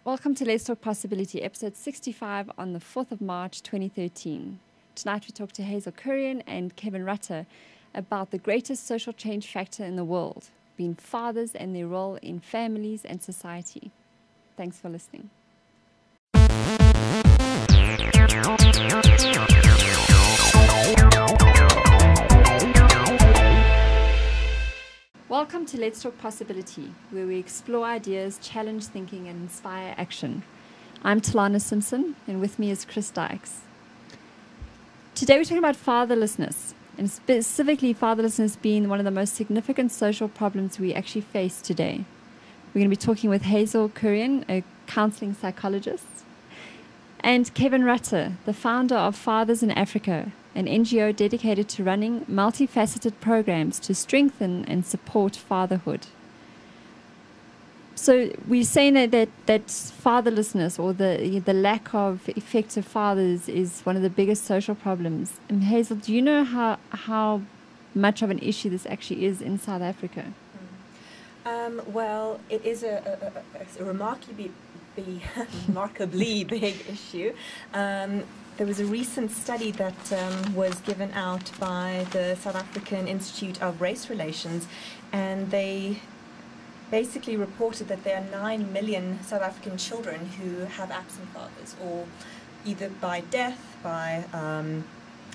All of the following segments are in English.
Welcome to Let's Talk Possibility, episode 65 on the 4th of March 2013. Tonight we talk to Hazel Kurian and Kevin Rutter about the greatest social change factor in the world, being fathers and their role in families and society. Thanks for listening. Welcome to Let's Talk Possibility, where we explore ideas, challenge thinking, and inspire action. I'm Talana Simpson, and with me is Chris Dykes. Today we're talking about fatherlessness, and specifically fatherlessness being one of the most significant social problems we actually face today. We're going to be talking with Hazel Kurian, a counselling psychologist, and Kevin Rutter, the founder of Fathers in Africa, an NGO dedicated to running multifaceted programs to strengthen and support fatherhood. So we're saying that fatherlessness, or the lack of effective fathers, is one of the biggest social problems. And Hazel, do you know how much of an issue this actually is in South Africa? Well, it is a remarkably big issue. There was a recent study that was given out by the South African Institute of Race Relations, and they basically reported that there are 9 million South African children who have absent fathers, or either by death, by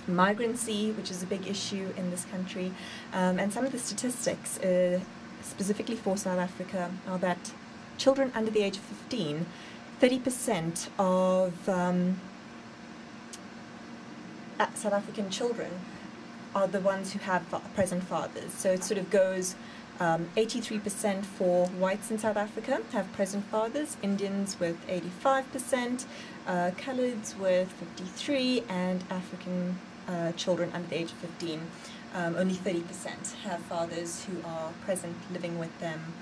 migrancy, which is a big issue in this country. And some of the statistics, specifically for South Africa, are that children under the age of 15, 30% of South African children are the ones who have present fathers. So it sort of goes 83% for whites in South Africa have present fathers, Indians with 85%, Coloureds with 53%, and African children under the age of 15, only 30% have fathers who are present living with them.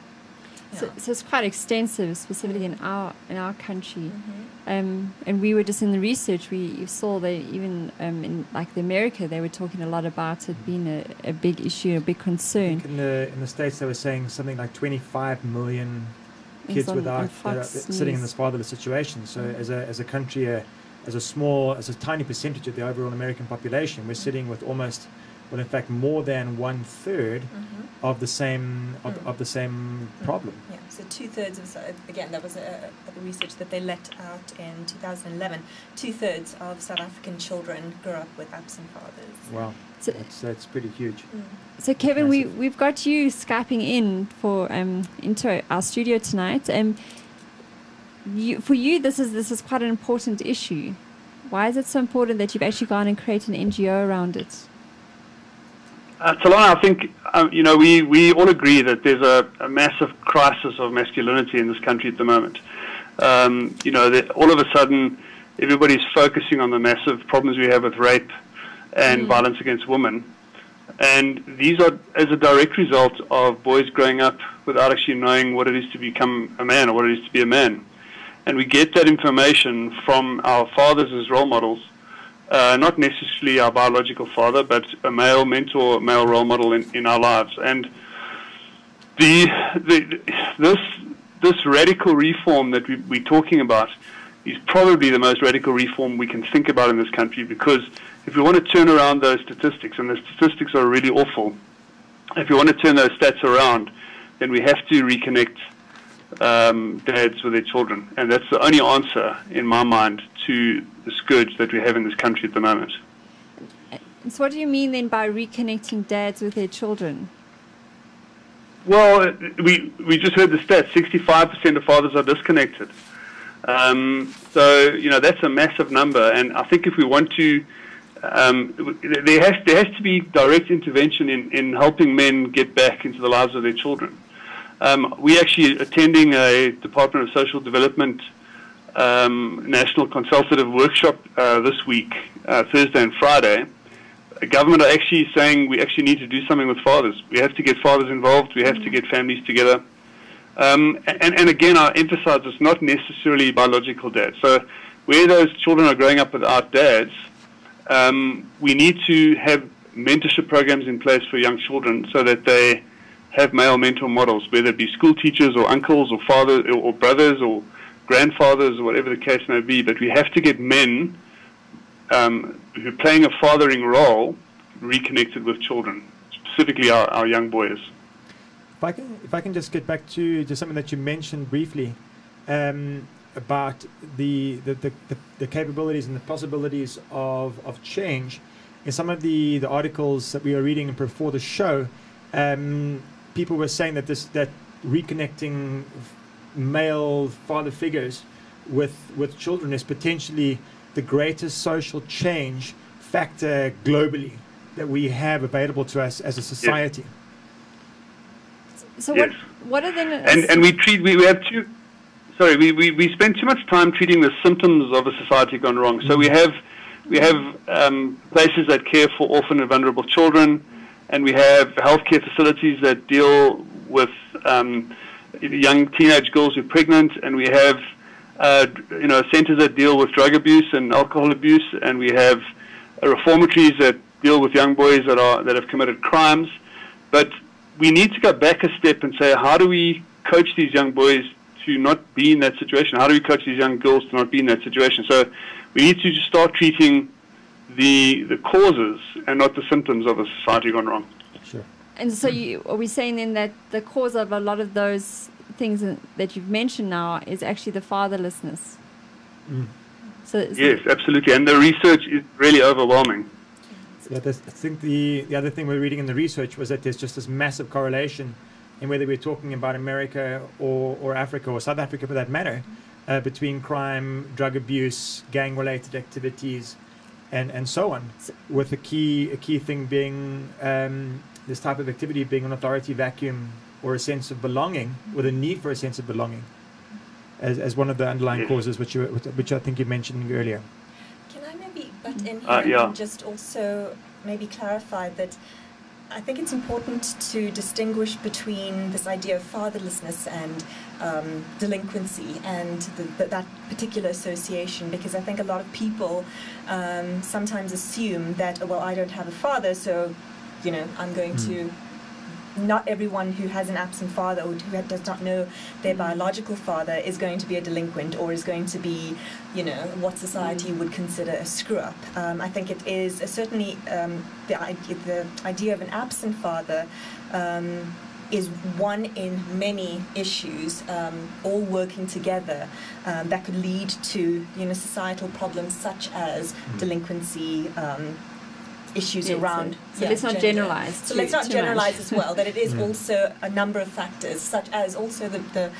So it's quite extensive, specifically in our country. Mm-hmm. And we were just in the research, we saw that even in like the America, they were talking a lot about it being a big issue, a big concern. I think in the States they were saying something like 25 million kids sitting in this fatherless situation. So as a country, as a tiny percentage of the overall American population, we're sitting with almost, well, in fact, more than 1/3 of the same problem. Yeah, so 2/3 of, again, that was a research that they let out in 2011. 2/3 of South African children grew up with absent fathers. Wow, so that's pretty huge. So Kevin, we've got you Skyping in for into our studio tonight, and for you this is quite an important issue. Why is it so important that you've actually gone and created an NGO around it? Talana, I think, we all agree that there's a massive crisis of masculinity in this country at the moment. That all of a sudden, everybody's focusing on the massive problems we have with rape and violence against women. And these are as a direct result of boys growing up without actually knowing what it is to become a man or what it is to be a man. And we get that information from our fathers as role models. Not necessarily our biological father, but a male mentor, a male role model in our lives. And this radical reform that we're talking about is probably the most radical reform we can think about in this country, because if we want to turn around those statistics, and the statistics are really awful, if we want to turn those stats around, then we have to reconnect dads with their children. And that's the only answer, in my mind, to the scourge that we have in this country at the moment. So what do you mean then by reconnecting dads with their children? Well, we just heard the stats, 65% of fathers are disconnected. So, that's a massive number. And I think if we want to, there has to be direct intervention in helping men get back into the lives of their children. We're actually attending a Department of Social Development national consultative workshop this week, Thursday and Friday. The government are actually saying we actually need to do something with fathers. We have to get fathers involved. We have to get families together. And again, I emphasize it's not necessarily biological dads. So where those children are growing up without dads, we need to have mentorship programs in place for young children so that they have male mentor models, whether it be school teachers or uncles or fathers or brothers or grandfathers, or whatever the case may be, but we have to get men who are playing a fathering role reconnected with children, specifically our young boys. If I can just get back to something that you mentioned briefly about the capabilities and the possibilities of change. In some of the articles that we were reading before the show, people were saying that reconnecting male father figures with children is potentially the greatest social change factor globally that we have available to us as a society. Yes. So yes. what are then? And we have two. Sorry, we spend too much time treating the symptoms of a society gone wrong. So we have places that care for orphan and vulnerable children, and we have healthcare facilities that deal with young teenage girls who are pregnant, and we have centers that deal with drug abuse and alcohol abuse, and we have reformatories that deal with young boys that have committed crimes. But we need to go back a step and say, how do we coach these young boys to not be in that situation? How do we coach these young girls to not be in that situation? So we need to just start treating the causes and not the symptoms of a society gone wrong. Sure. And so are we saying then that the cause of a lot of those things that you've mentioned now is actually the fatherlessness? Mm. Yes, absolutely. And the research is really overwhelming. Yeah, I think the other thing we're reading in the research was that there's just this massive correlation in whether we're talking about America or Africa or South Africa for that matter, between crime, drug abuse, gang-related activities, and so on, with a key thing being this type of activity being an authority vacuum or a sense of belonging, or the need for a sense of belonging, as one of the underlying causes, which I think you mentioned earlier. Can I maybe butt in here and just also maybe clarify that I think it's important to distinguish between this idea of fatherlessness and delinquency and that particular association, because I think a lot of people sometimes assume that, well, I don't have a father, so, I'm going to... Not everyone who has an absent father or who does not know their biological father is going to be a delinquent or is going to be, what society would consider a screw-up. I think it is certainly the idea of an absent father is one in many issues, all working together, that could lead to, societal problems such as delinquency, issues around. So let's not generalize. So let's not generalize as well. That it is also a number of factors, such as also the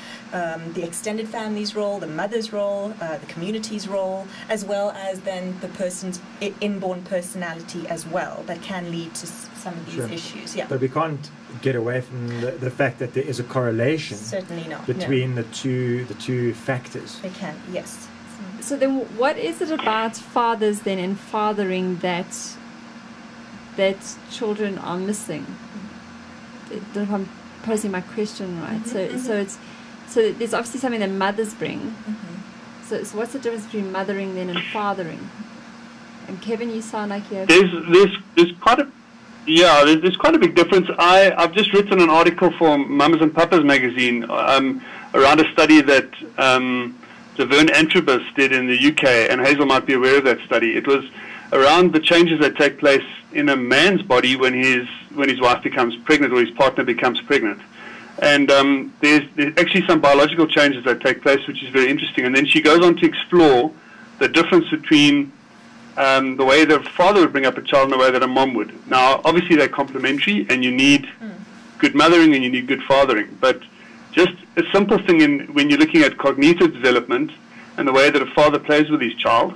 extended family's role, the mother's role, the community's role, as well as then the person's inborn personality as well, that can lead to some of these issues. Yeah. But we can't get away from the fact that there is a correlation. Certainly not. Between the two factors. They can, yes. So then, what is it about fathers then in fathering that children are missing? If I'm posing my question right. So there's obviously something that mothers bring. So what's the difference between mothering then and fathering? And Kevin, you sound like you have... There's quite a... Yeah, there's quite a big difference. I've just written an article for Mamas and Papas magazine around a study that Vern Antrobus did in the UK, and Hazel might be aware of that study. It was around the changes that take place in a man's body when his wife becomes pregnant or his partner becomes pregnant. And there's actually some biological changes that take place, which is very interesting. And then she goes on to explore the difference between the way that a father would bring up a child and the way that a mom would. Now, obviously they're complementary, and you need good mothering and you need good fathering. But just a simple thing when you're looking at cognitive development and the way that a father plays with his child,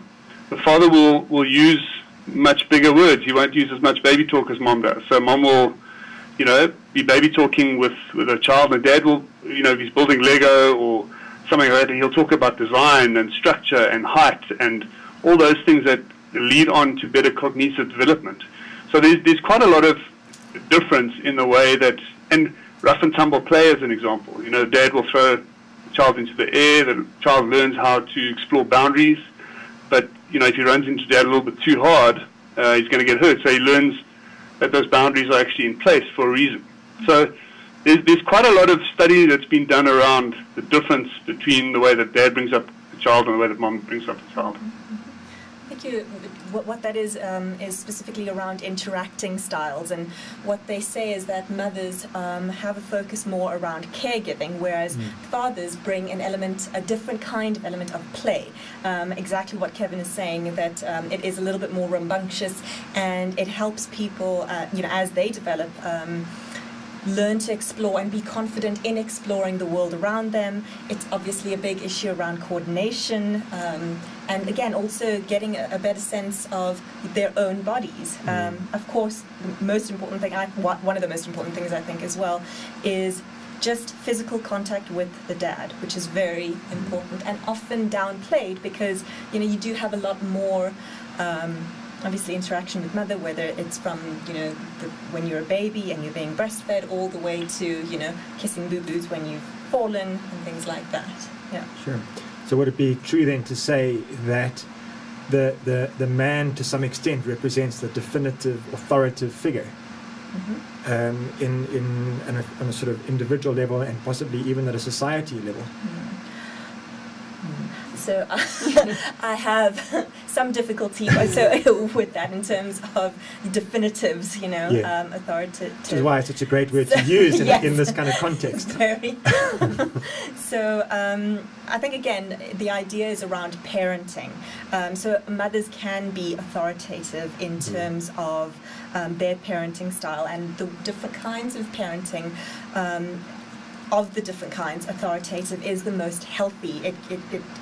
the father will use much bigger words. He won't use as much baby talk as mom does. So mom will, be baby talking with a child, and dad will, if he's building Lego or something like that, he'll talk about design and structure and height and all those things that lead on to better cognitive development. So there's quite a lot of difference in the way that, and rough and tumble play as an example. Dad will throw the child into the air, the child learns how to explore boundaries, but if he runs into dad a little bit too hard, he's going to get hurt. So he learns that those boundaries are actually in place for a reason. So there's quite a lot of study that's been done around the difference between the way that dad brings up the child and the way that mom brings up the child. Thank you. What that is specifically around interacting styles, and what they say is that mothers have a focus more around caregiving, whereas fathers bring a different kind of element of play. Exactly what Kevin is saying, that it is a little bit more rambunctious, and it helps people, as they develop, learn to explore and be confident in exploring the world around them. It's obviously a big issue around coordination, and again, also getting a better sense of their own bodies. Of course, the most important thing, one of the most important things I think as well, is just physical contact with the dad, which is very important and often downplayed, because you do have a lot more obviously interaction with mother, whether it's from when you're a baby and you're being breastfed, all the way to kissing boo-boos when you've fallen and things like that. Yeah. Sure. So would it be true then to say that the man to some extent represents the definitive authoritative figure on a sort of individual level, and possibly even at a society level? So I have some difficulty with that in terms of definitives, authoritative. Which is why it's such a great word to use in this kind of context. Very. So I think, again, the idea is around parenting. So mothers can be authoritative in terms of their parenting style, and the different kinds of parenting. Of the different kinds, authoritative is the most healthy.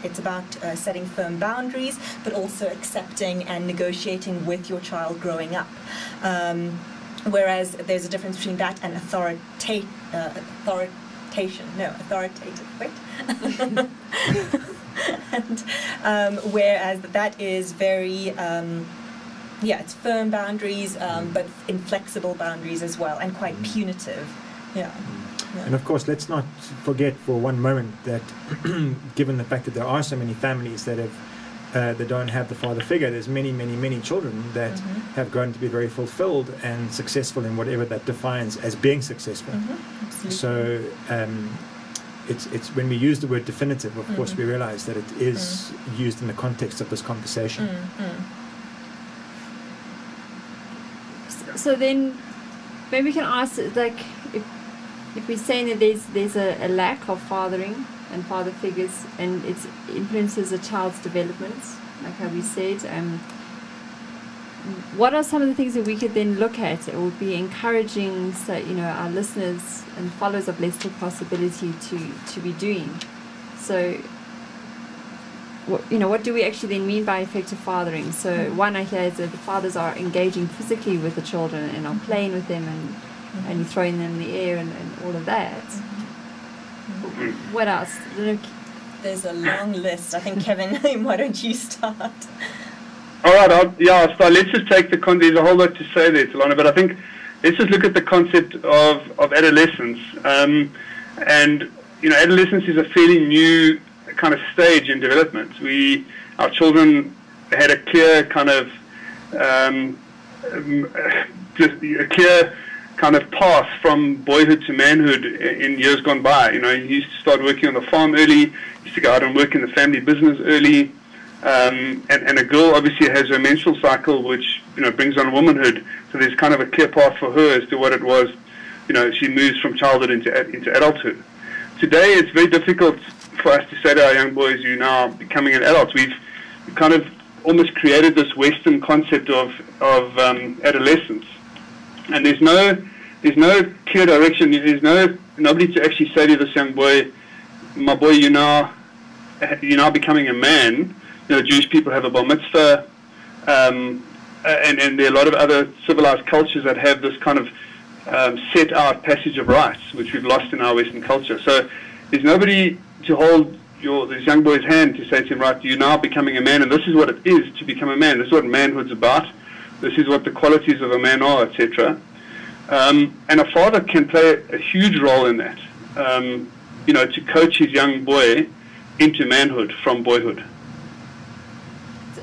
It's about setting firm boundaries, but also accepting and negotiating with your child growing up. Whereas there's a difference between that and authoritative. Wait. And whereas that is very, it's firm boundaries, but inflexible boundaries as well, and quite punitive. Yeah. And of course, let's not forget for one moment that given the fact that there are so many families that that don't have the father figure, there's many children that have grown to be very fulfilled and successful in whatever that defines as being successful. So it's when we use the word definitive, of course, we realize that it is used in the context of this conversation. So then maybe we can ask, like, if we're saying that there's a lack of fathering and father figures, and it influences a child's development, like how we said, what are some of the things that we could then look at? It would be encouraging, our listeners and followers of Let's Talk Possibility to be doing. So, what do we actually then mean by effective fathering? So, one I hear is that the fathers are engaging physically with the children and are playing with them and you're throwing them in the air and all of that. What else? There's a long list. I think, Kevin, why don't you start? All right, I'll start. Let's just take there's a whole lot to say there, Talana, but I think let's just look at the concept of adolescence. And, adolescence is a fairly new kind of stage in development. Our children had a clear kind of, path from boyhood to manhood in years gone by. You used to start working on the farm early, used to go out and work in the family business early, and a girl obviously has her menstrual cycle, which brings on womanhood. So there's kind of a clear path for her as to what it was. She moves from childhood into adulthood. Today, it's very difficult for us to say to our young boys, "You're now becoming an adult." We've kind of almost created this Western concept of adolescence. And there's no clear direction. There's nobody to actually say to this young boy, "My boy, you're now becoming a man." Jewish people have a bar mitzvah, and there are a lot of other civilized cultures that have this kind of set out passage of rights, which we've lost in our Western culture. So there's nobody to hold this young boy's hand to say to him, "Right, you're now becoming a man, and this is what it is to become a man. This is what manhood's about. This is what the qualities of a man are," etc. And a father can play a huge role in that, to coach his young boy into manhood from boyhood.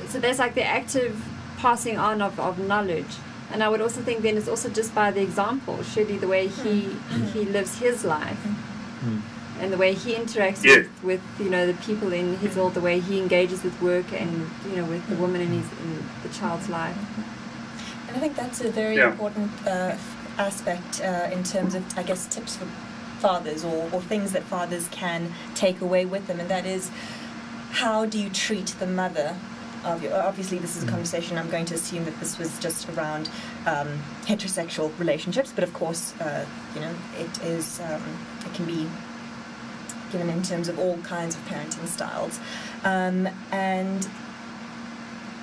So there's like the active passing on of knowledge. And I would also think then it's also just by the example, surely the way he lives his life and the way he interacts with the people in his world, the way he engages with work and with the woman in the child's life. And I think that's a very important aspect in terms of, I guess, tips for fathers or things that fathers can take away with them, and that is, how do you treat the mother of your... Obviously, this is a conversation, I'm going to assume that this was just around heterosexual relationships, but of course, it can be given in terms of all kinds of parenting styles. And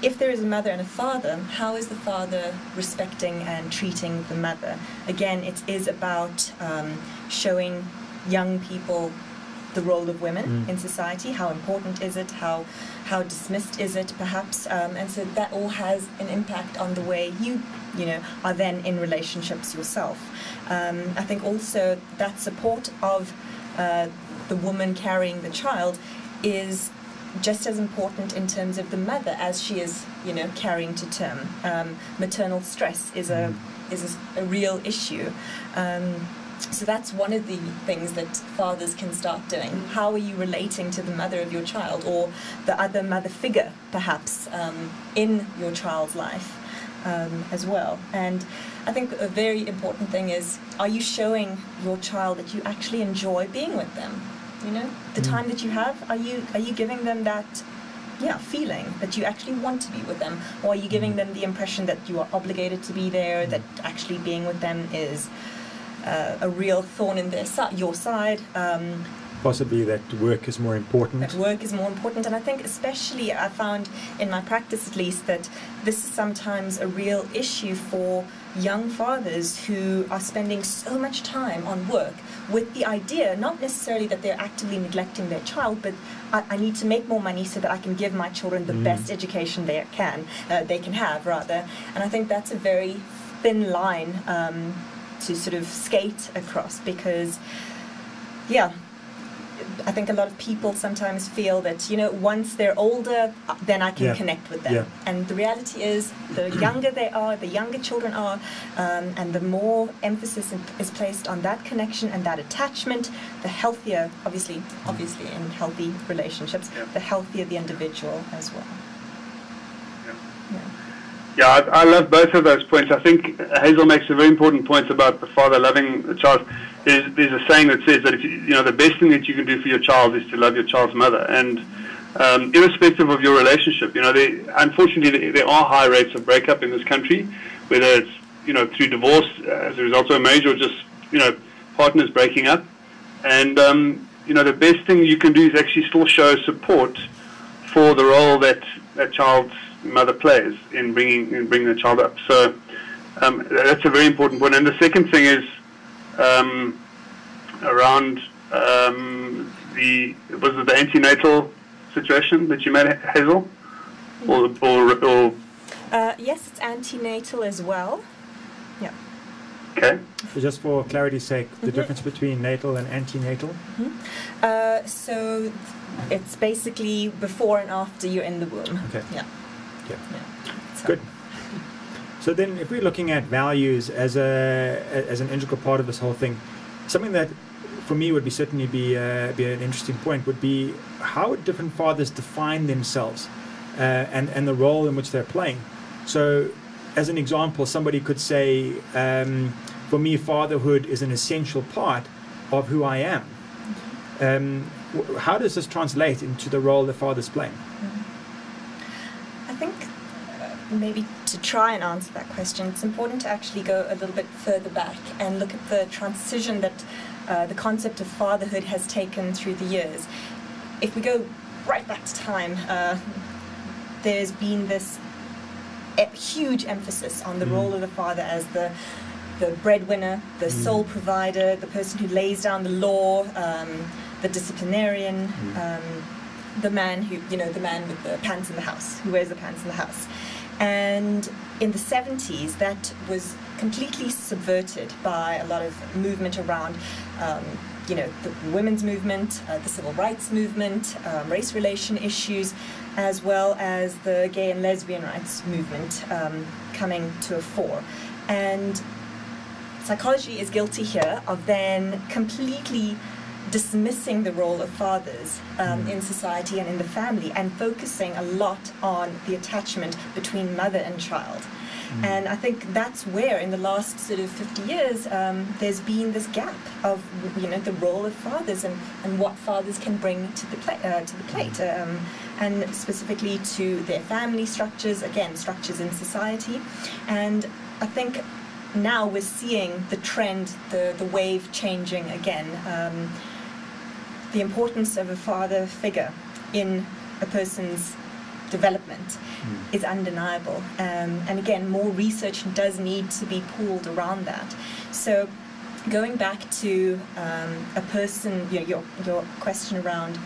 if there is a mother and a father, how is the father respecting and treating the mother? Again, it is about showing young people the role of women in society. How important is it? How dismissed is it, perhaps? And so that all has an impact on the way you are then in relationships yourself. I think also that support of the woman carrying the child is just as important in terms of the mother as she is, carrying to term. Maternal stress is a real issue. So that's one of the things that fathers can start doing. How are you relating to the mother of your child, or the other mother figure, perhaps, in your child's life as well? And I think a very important thing is, are you showing your child that you actually enjoy being with them? The time that you have, are you giving them that feeling that you actually want to be with them? Or are you giving them the impression that you are obligated to be there, that actually being with them is a real thorn in your side? Possibly that work is more important. That work is more important, and I think especially I found in my practice at least that this is sometimes a real issue for young fathers who are spending so much time on work with the idea, not necessarily that they're actively neglecting their child, but I need to make more money so that I can give my children the best education they can have, rather. And I think that's a very thin line to sort of skate across, because I think a lot of people sometimes feel that, once they're older, then I can connect with them. Yeah. And the reality is, the younger they are, the younger children are, and the more emphasis is placed on that connection and that attachment, the healthier, obviously in healthy relationships, the healthier the individual as well. Yeah, I love both of those points. I think Hazel makes a very important point about the father loving the child. There's a saying that says that if the best thing that you can do for your child is to love your child's mother. And irrespective of your relationship, unfortunately there are high rates of breakup in this country, whether it's through divorce as a result of a marriage, or just partners breaking up. And the best thing you can do is actually still show support for the role that child's mother plays in bringing the child up. So that's a very important point. And the second thing is around the antenatal situation that you made, Hazel, or yes, it's antenatal as well. Yeah. Okay. So just for clarity's sake, the difference between natal and antenatal? So it's basically before and after you're in the womb. Okay. Yeah. Good. So then, if we're looking at values as an integral part of this whole thing, something that for me would certainly be an interesting point would be how different fathers define themselves and the role in which they're playing. So, as an example, somebody could say, for me, fatherhood is an essential part of who I am. How does this translate into the role that fathers play? I think maybe to try and answer that question, it's important to actually go a little bit further back and look at the transition that the concept of fatherhood has taken through the years. If we go right back to time, there's been this huge emphasis on the role of the father as the breadwinner, the sole provider, the person who lays down the law, the disciplinarian, the man who, the man with the pants in the house, who wears the pants in the house. And in the 70s, that was completely subverted by a lot of movement around you know, the women's movement, the civil rights movement, race relation issues, as well as the gay and lesbian rights movement coming to a fore. And psychology is guilty here of then completely dismissing the role of fathers in society and in the family, and focusing a lot on the attachment between mother and child. And I think that's where, in the last sort of 50 years, there's been this gap of, you know, the role of fathers and what fathers can bring to the plate, and specifically to their family structures, again, structures in society. And I think now we're seeing the trend, the wave changing again. The importance of a father figure in a person's development is undeniable, and again, more research does need to be pooled around that. So going back to a person, you know, your question around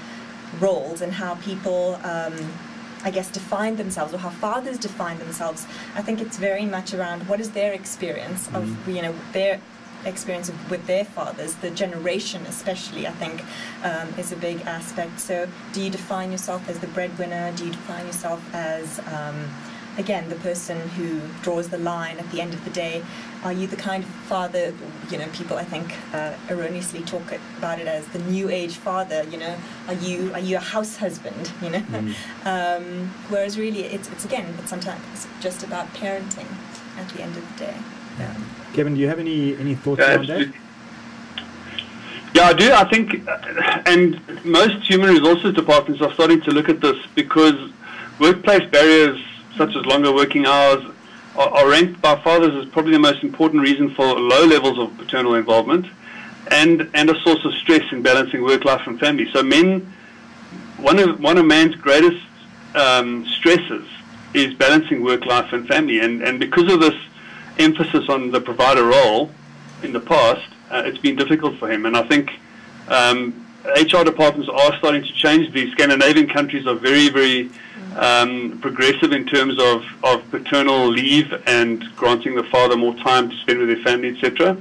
roles and how people I guess define themselves, or how fathers define themselves, I think it's very much around what is their experience of, you know, their experience with their fathers, the generation especially, I think, is a big aspect. So do you define yourself as the breadwinner? Do you define yourself as, again, the person who draws the line at the end of the day? Are you the kind of father, you know, people, I think, erroneously talk about it as the new age father, you know? Are you a house husband, you know? Whereas really it's sometimes just about parenting at the end of the day. Yeah. Kevin, do you have any thoughts on that? Yeah, I do. I think, and most human resources departments are starting to look at this, because workplace barriers such as longer working hours are ranked by fathers as probably the most important reason for low levels of paternal involvement, and a source of stress in balancing work life and family. So men, one of man's greatest stresses is balancing work life and family, and because of this emphasis on the provider role in the past, it's been difficult for him. And I think HR departments are starting to change. The Scandinavian countries are very, very progressive in terms of paternal leave and granting the father more time to spend with their family, etc.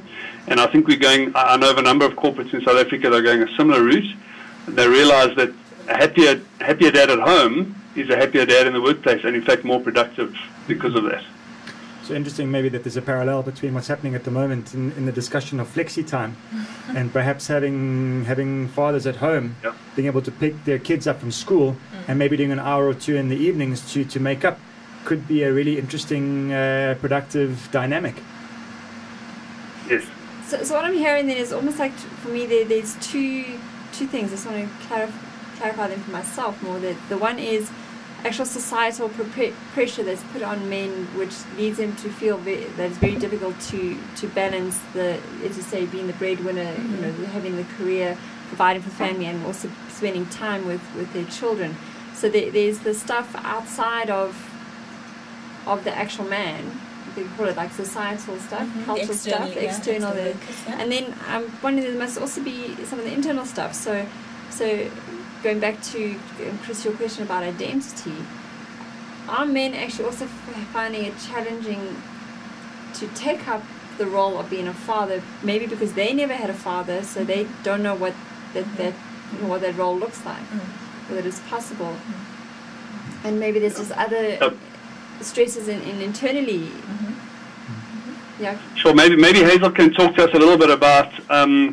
And I think I know of a number of corporates in South Africa that are going a similar route. They realize that a happier dad at home is a happier dad in the workplace, and in fact more productive because of that. So interesting maybe that there's a parallel between what's happening at the moment in the discussion of flexi time, and perhaps having fathers at home being able to pick their kids up from school and maybe doing an hour or two in the evenings to make up could be a really interesting productive dynamic. Yes. So what I'm hearing then is almost like, for me, there's two things. I just want to clarify them for myself more. That the one is actual societal pressure that's put on men, which leads them to feel that it's very difficult to balance as you say, being the breadwinner, you know, having the career, providing for family, and also spending time with their children. So there's the stuff outside of the actual man. They call it like societal stuff, cultural stuff, external. And then one there must also be some of the internal stuff. So going back to, Chris, your question about identity, are men actually also finding it challenging to take up the role of being a father, maybe because they never had a father, so they don't know what that role looks like, or that it's possible. And maybe there's just other stresses in internally. Yeah. Sure. Maybe Hazel can talk to us a little bit about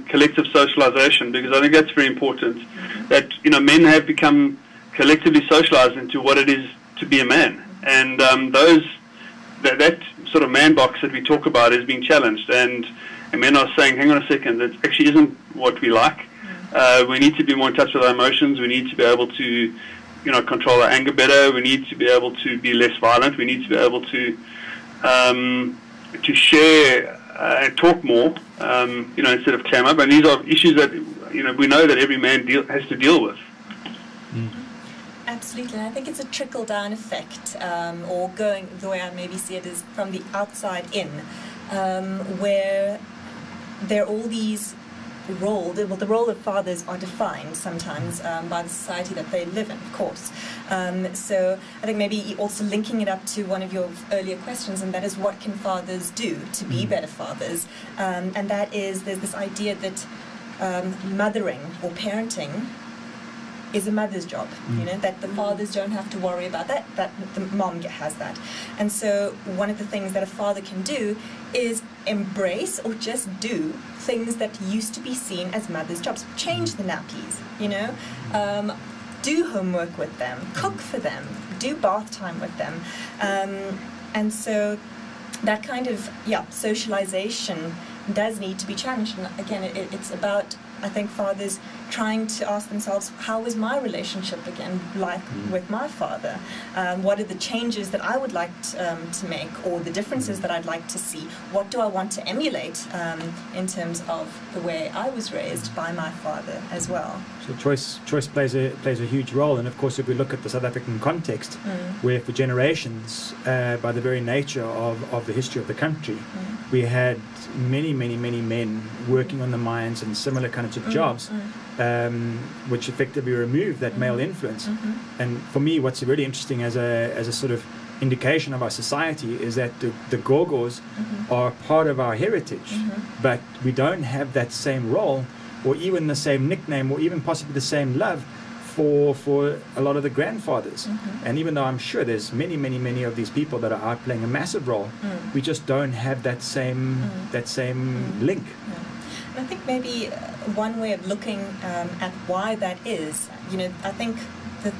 collective socialization, because I think that's very important. That, you know, men have become collectively socialized into what it is to be a man, and that sort of man box that we talk about is being challenged, and men are saying, hang on a second, that actually isn't what we like. We need to be more in touch with our emotions. We need to be able to, you know, control our anger better. We need to be able to be less violent. We need to be able to share and talk more, you know, instead of clam up. And these are issues that, you know, we know that every man has to deal with. Absolutely, and I think it's a trickle-down effect, or going, the way I maybe see it is from the outside in, where there are all these roles. The role of fathers are defined sometimes by the society that they live in, of course. So I think maybe also linking it up to one of your earlier questions, and that is, what can fathers do to be better fathers? And that is, there's this idea that mothering or parenting is a mother's job, you know, that the fathers don't have to worry about that, that the mom has that. And so one of the things that a father can do is embrace or just do things that used to be seen as mother's jobs. Change the nappies, you know, do homework with them, cook for them, do bath time with them. And so that kind of, socialization does need to be challenged. And again, it's about, I think, fathers trying to ask themselves, how is my relationship again like with my father? What are the changes that I would like to make, or the differences that I'd like to see? What do I want to emulate in terms of the way I was raised by my father as well? So choice plays a huge role, and of course, if we look at the South African context, where for generations, by the very nature of the history of the country, we had many men working on the mines and similar kinds of jobs, which effectively remove that male influence. And for me, what's really interesting as a sort of indication of our society is that the Gorgors are part of our heritage, but we don't have that same role, or even the same nickname, or even possibly the same love for a lot of the grandfathers. And even though I'm sure there's many of these people that are out playing a massive role, we just don't have that same link. I think maybe one way of looking at why that is, you know, I think the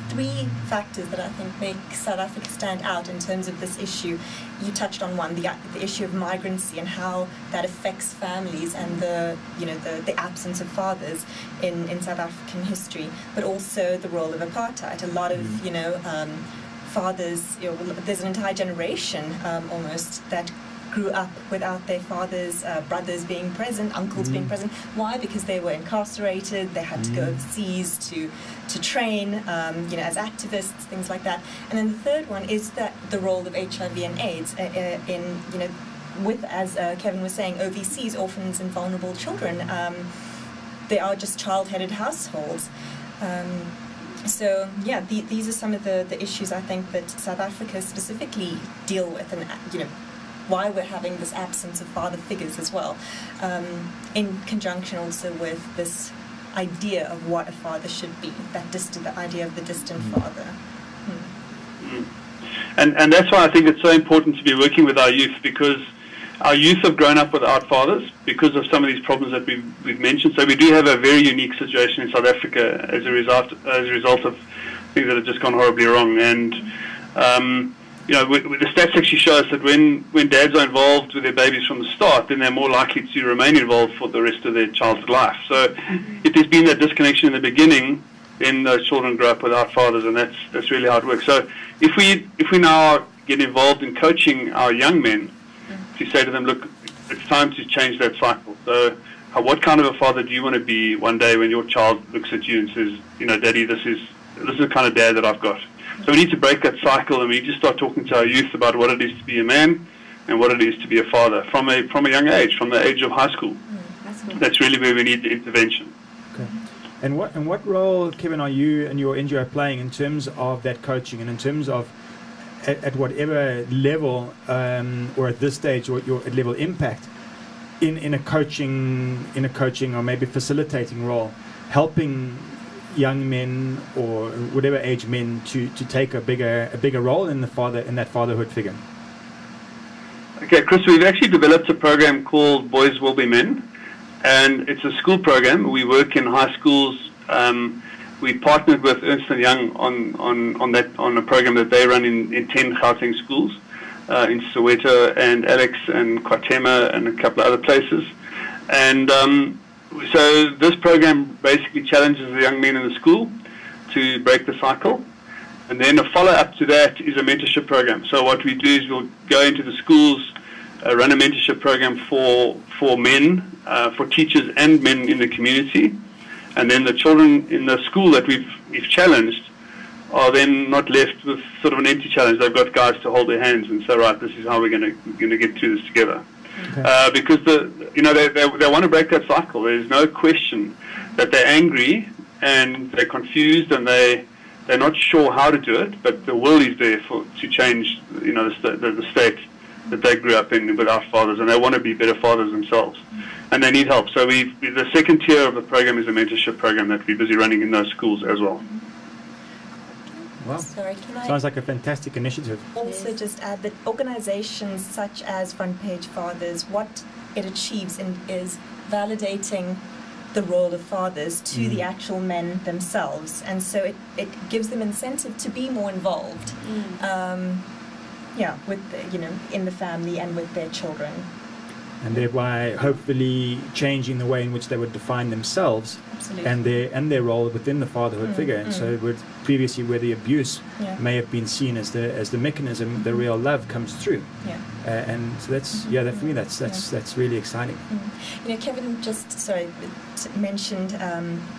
three factors that I think make South Africa stand out in terms of this issue. You touched on one, the issue of migrancy and how that affects families and the absence of fathers in South African history, but also the role of apartheid. A lot of fathers, there's an entire generation almost that grew up without their fathers, brothers being present, uncles being present. Why? Because they were incarcerated, they had to go overseas to train, as activists, things like that. And then the third one is that the role of HIV and AIDS with, as Kevin was saying, OVCs, orphans and vulnerable children. They are just child-headed households. So these are some of the issues I think that South Africa specifically deal with, and why we're having this absence of father figures as well, in conjunction also with this idea of what a father should be, the idea of the distant father. And that's why I think it's so important to be working with our youth, because our youth have grown up without fathers because of some of these problems that we've mentioned. So we do have a very unique situation in South Africa as a result of things that have just gone horribly wrong. And the stats actually show us that when dads are involved with their babies from the start, then they're more likely to remain involved for the rest of their child's life. So if there's been that disconnection in the beginning, then those children grow up without fathers, and that's really how it works. So if we now get involved in coaching our young men to say to them, look, it's time to change that cycle. So what kind of a father do you want to be one day when your child looks at you and says, Daddy, this is the kind of dad that I've got. So we need to break that cycle, and we need to start talking to our youth about what it is to be a man and what it is to be a father from a young age, from the age of high school. That's really where we need the intervention. Okay. And what role, Kevin, are you and your NGO playing in terms of that coaching, and in terms of at whatever level or at this stage or your level impact in a coaching or maybe facilitating role, helping young men or whatever age men to take a bigger role in that fatherhood figure? Okay, Chris, we've actually developed a program called Boyz Will Be Men, and it's a school program. We work in high schools. We partnered with Ernst & Young on a program that they run in 10 Gauteng schools in Soweto and Alex and Kwatema and a couple of other places. And so this program basically challenges the young men in the school to break the cycle. And then a follow-up to that is a mentorship program. So what we do is we'll go into the schools, run a mentorship program for men, for teachers and men in the community. And then the children in the school that we've challenged are then not left with sort of an empty challenge. They've got guys to hold their hands and say, right, this is how we're going to get through this together. Okay. Because they want to break that cycle. There's no question that they're angry and they're confused and they're not sure how to do it, but the will is there to change the state that they grew up in without fathers, and they want to be better fathers themselves, and they need help. So the second tier of the program is a mentorship program that we're busy running in those schools as well. Wow. Sorry, can I Sounds like a fantastic initiative. also just add that organizations such as Front Page Fathers, what it achieves is validating the role of fathers to the actual men themselves, and so it gives them incentive to be more involved, with in the family and with their children, and thereby hopefully changing the way in which they would define themselves. Absolutely. and their role within the fatherhood figure. And so previously where the abuse may have been seen as the mechanism, the real love comes through. And so that's for me that's really exciting. Kevin just mentioned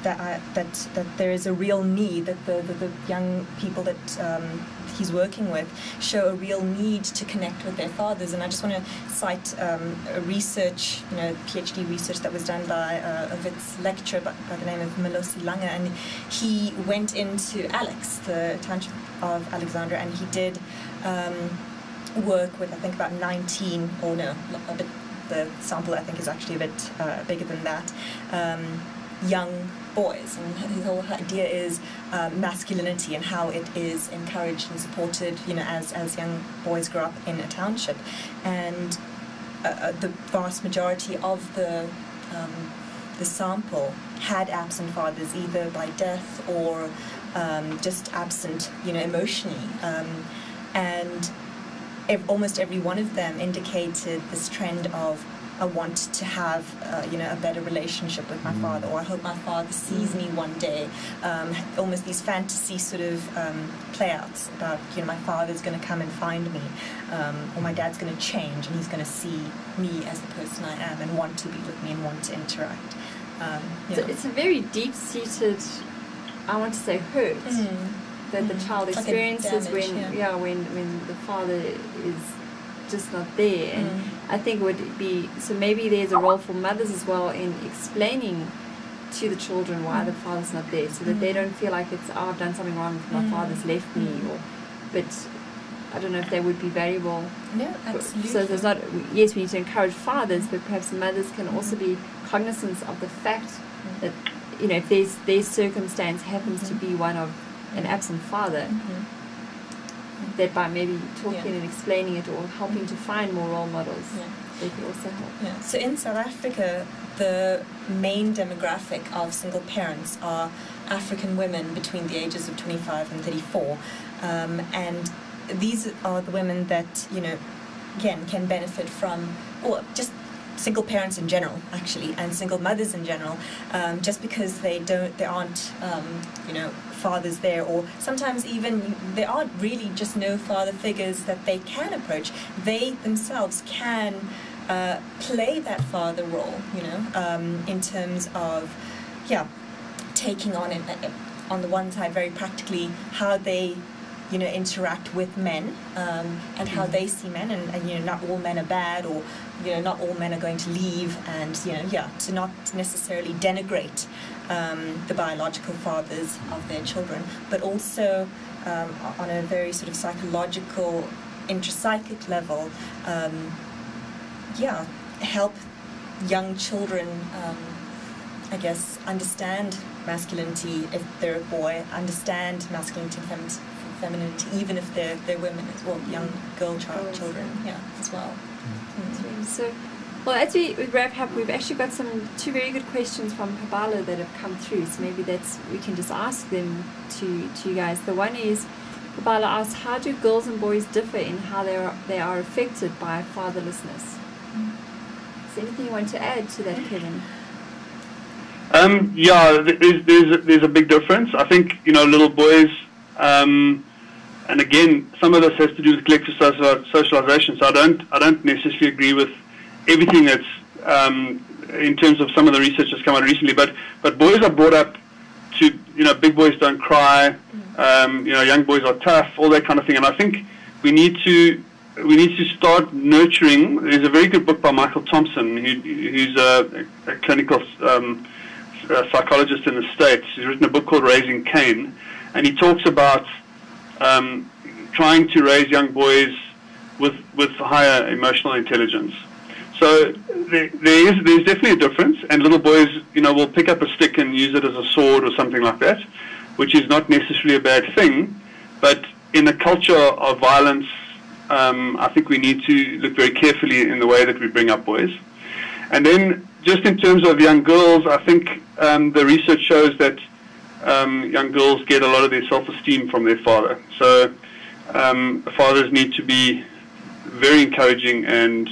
that there is a real need, that the young people that he's working with show a real need to connect with their fathers. And I just want to cite a research, PhD research that was done by a Wits lecturer by the name of Melosi Lange, and he went into Alex, the township of Alexandra, and he did work with, I think, about 19, or no, the sample I think is actually a bit bigger than that, young boys, and his whole idea is masculinity and how it is encouraged and supported, as young boys grow up in a township, and the vast majority of the sample had absent fathers, either by death or just absent, emotionally, and almost every one of them indicated this trend of, I want to have, a better relationship with my father, or I hope my father sees me one day. Almost these fantasy sort of playouts about, my father's going to come and find me, or my dad's going to change and he's going to see me as the person I am and want to be with me and want to interact. So it's a very deep-seated, I want to say, hurt that the child experiences when the father is just not there. And I think would be, so maybe there's a role for mothers as well in explaining to the children why the father's not there, so that they don't feel like it's, I've done something wrong if my father's left me, but I don't know if they would be valuable. No, absolutely. So there's not, yes, we need to encourage fathers, but perhaps mothers can also be cognizant of the fact that, if their circumstance happens to be one of an absent father, that by maybe talking and explaining it, or helping to find more role models, they could also help. So in South Africa, the main demographic of single parents are African women between the ages of 25 and 34, and these are the women that, again, can benefit from, or just single parents in general, actually, and single mothers in general, just because there aren't, fathers there, or sometimes even there aren't really just no father figures that they can approach. They themselves can play that father role, in terms of, taking on the one side very practically how they interact with men, and how they see men, and not all men are bad, or not all men are going to leave, and to not necessarily denigrate the biological fathers of their children, but also on a very sort of psychological, intrapsychic level, help young children, I guess, understand masculinity if they're a boy, understand masculinity and femininity, even if they're women as well, young children, as well. So, well, as we wrap up, we've actually got two very good questions from Pabala that have come through, so maybe we can just ask them to you guys. The one is, Pabala asks, how do girls and boys differ in how they are affected by fatherlessness? Is there anything you want to add to that, Kevin? There's a big difference. I think, little boys, and again, some of this has to do with collective socialization, so I don't necessarily agree with everything that's in terms of some of the research that's come out recently, but boys are brought up to, big boys don't cry, young boys are tough, all that kind of thing, and I think we need to start nurturing. There's a very good book by Michael Thompson, who's a clinical psychologist in the States. He's written a book called Raising Cain, and he talks about trying to raise young boys with higher emotional intelligence. So there's definitely a difference, and little boys, will pick up a stick and use it as a sword or something like that, which is not necessarily a bad thing. But in a culture of violence, I think we need to look very carefully in the way that we bring up boys. And then just in terms of young girls, I think the research shows that young girls get a lot of their self-esteem from their father. So fathers need to be very encouraging and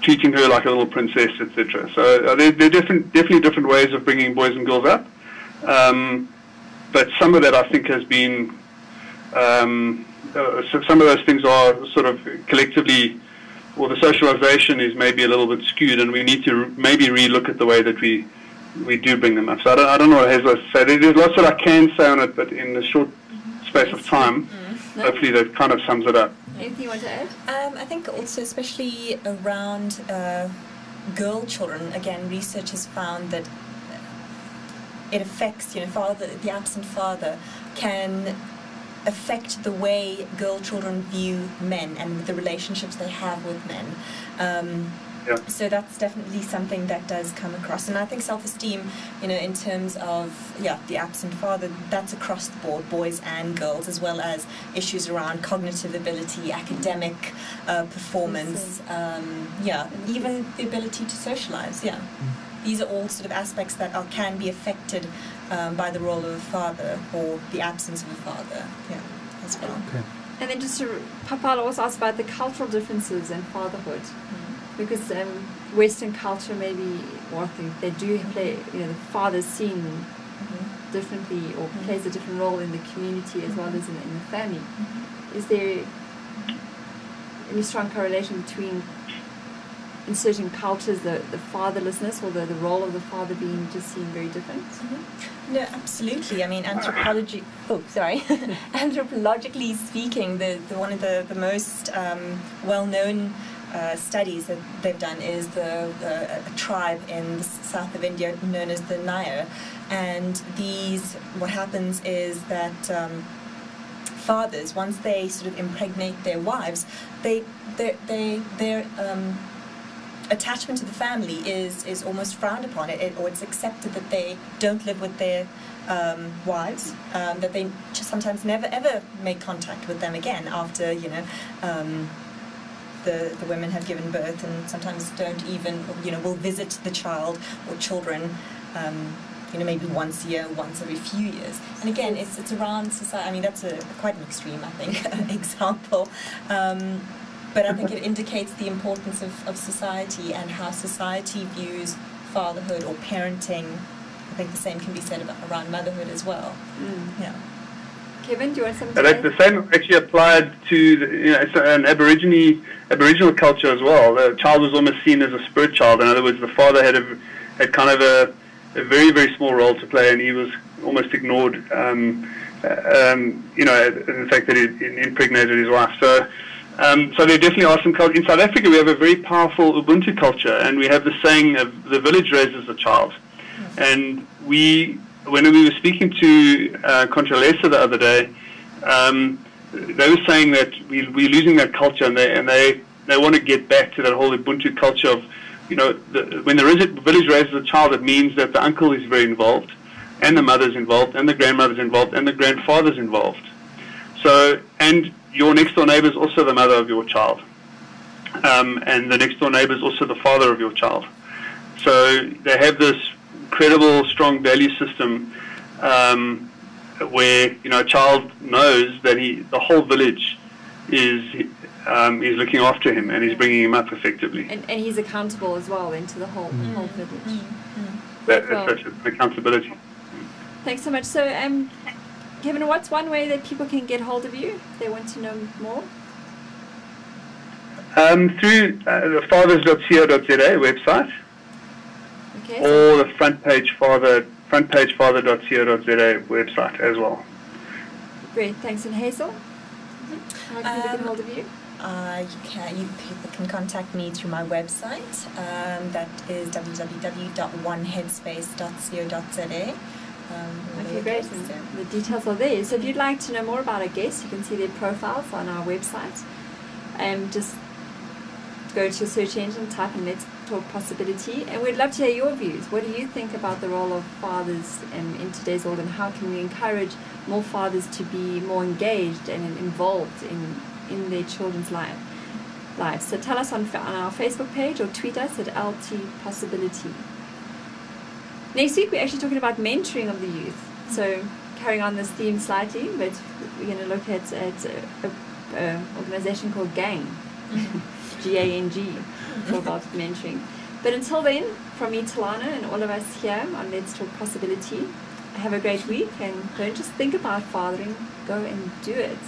treating her like a little princess, etc. So there are definitely different ways of bringing boys and girls up. But some of that, I think, has been, so some of those things are sort of collectively, or the socialization is maybe a little bit skewed, and we need to maybe relook at the way that we do bring them up. So I don't know what Hazel has to say. There's lots that I can say on it, but in a short space of time, hopefully that kind of sums it up. Anything you want to add? I think also, especially around girl children, again, research has found that it affects, the absent father can affect the way girl children view men and the relationships they have with men. So that's definitely something that does come across. And I think self-esteem, in terms of, the absent father, that's across the board, boys and girls, as well as issues around cognitive ability, academic performance, even the ability to socialize, These are all sort of aspects that can be affected by the role of a father or the absence of a father, as well. Okay. And then just Papala also asked about the cultural differences in fatherhood. Because Western culture maybe, or I think they do play, the father's seen differently or plays a different role in the community as well as in the family. Is there any strong correlation between, in certain cultures, the fatherlessness or the role of the father being just seen very different? No, absolutely. I mean, anthropologically speaking, one of the most well-known studies that they've done is a tribe in the south of India known as the Nair, and what happens is that fathers, once they sort of impregnate their wives, their attachment to the family is almost frowned upon, or it's accepted that they don't live with their wives, that they just sometimes never ever make contact with them again after the women have given birth, and sometimes don't even, will visit the child or children, maybe once a year, once every few years. And again, it's around society. I mean, that's quite an extreme, I think, example. But I think it indicates the importance of society and how society views fatherhood or parenting. I think the same can be said around motherhood as well. Kevin, do you want something to add? The same actually applied to it's an Aboriginal culture as well. The child was almost seen as a spirit child. In other words, the father had kind of a very, very small role to play, and he was almost ignored. In the fact that he impregnated his wife. So there definitely are some cultures. In South Africa, we have a very powerful Ubuntu culture, and we have the saying of the village raises the child. And when we were speaking to Contralesa the other day, they were saying that we're losing that culture, and they want to get back to that whole Ubuntu culture of, when the village raises a child, it means that the uncle is very involved, and the mother's involved, and the grandmother's involved, and the grandfather's involved. So, and your next door neighbor is also the mother of your child, and the next door neighbor is also the father of your child. So they have this incredible, strong value system where a child knows that the whole village is looking after him and is bringing him up effectively. And he's accountable as well into the whole village. That's such an accountability. Thanks so much. So, Kevin, what's one way that people can get hold of you if they want to know more? Through the fathers.co.za website, or the frontpagefather.co.za website as well. Great, thanks. And Hazel, how can people get hold of you? People can contact me through my website, that is www.oneheadspace.co.za, Okay, great. And the details are there. So if you'd like to know more about our guests, you can see their profiles on our website. Just go to your search engine, type in Let's Talk Possibility, and we'd love to hear your views. What do you think about the role of fathers in today's world, and how can we encourage more fathers to be more engaged and involved in their children's lives? So tell us on our Facebook page or tweet us at LT Possibility. Next week we're actually talking about mentoring of the youth. So carrying on this theme slightly, but we're going to look at an organization called GANG, G-A-N-G, talk about mentoring. But until then, from me, Talana, and all of us here on Let's Talk Possibility, have a great week, and don't just think about fathering, go and do it.